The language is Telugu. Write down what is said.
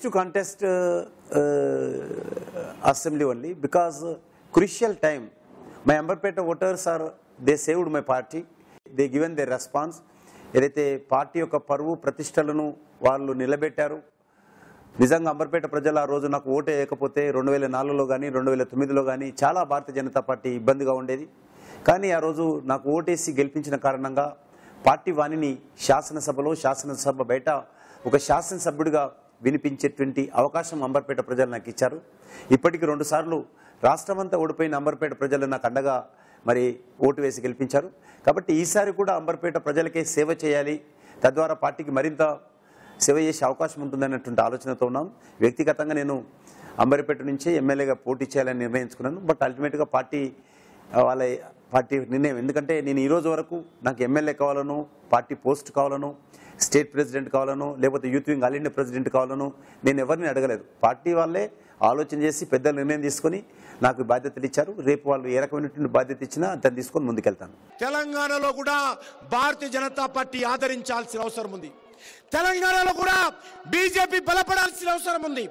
to contest assembly only because crucial time. My Ambarpeta voters they saved my party. They given their response. ఏదైతే పార్టీ యొక్క పరువు ప్రతిష్టలను వాళ్ళు నిలబెట్టారు. నిజంగా అంబర్పేట ప్రజలు ఆ రోజు నాకు ఓటు వేయకపోతే 2004లో కానీ 2009లో కానీ చాలా భారతీయ జనతా పార్టీ ఇబ్బందిగా ఉండేది. కానీ ఆ రోజు నాకు ఓటేసి గెలిపించిన కారణంగా పార్టీ వాణిని శాసనసభలో శాసనసభ బయట ఒక శాసనసభ్యుడిగా వినిపించేటువంటి అవకాశం అంబర్పేట ప్రజలు నాకు ఇచ్చారు. ఇప్పటికి 2 సార్లు రాష్ట్రమంతా ఓడిపోయిన అంబర్పేట ప్రజలు నాకు అండగా మరి ఓటు వేసి గెలిపించారు. కాబట్టి ఈసారి కూడా అంబర్పేట ప్రజలకే సేవ చేయాలి, తద్వారా పార్టీకి మరింత సేవ చేసే అవకాశం ఉంటుందనేటువంటి ఆలోచనతో ఉన్నాం. వ్యక్తిగతంగా నేను అంబర్పేట నుంచి ఎమ్మెల్యేగా పోటీ చేయాలని నిర్ణయించుకున్నాను. బట్ అల్టిమేట్గా పార్టీ నిర్ణయం. ఎందుకంటే నేను ఈ రోజు వరకు నాకు ఎమ్మెల్యే కావాలను, పార్టీ పోస్ట్ కావాలను, స్టేట్ ప్రెసిడెంట్ కావాలను, లేకపోతే youth wing all India president కావాలను నేను ఎవరిని అడగలేదు. పార్టీ వాళ్ళే ఆలోచన చేసి పెద్దలు నిర్ణయం తీసుకొని నాకు బాధ్యతలు ఇచ్చారు. రేపు వాళ్ళు ఏ రకమైనటువంటి బాధ్యత ఇచ్చినా దాన్ని తీసుకొని ముందుకెళ్తాను. తెలంగాణలో కూడా భారతీయ జనతా పార్టీ ఆదరించాల్సిన అవసరం ఉంది. తెలంగాణలో కూడా బీజేపీ బలపడాల్సిన అవసరం ఉంది.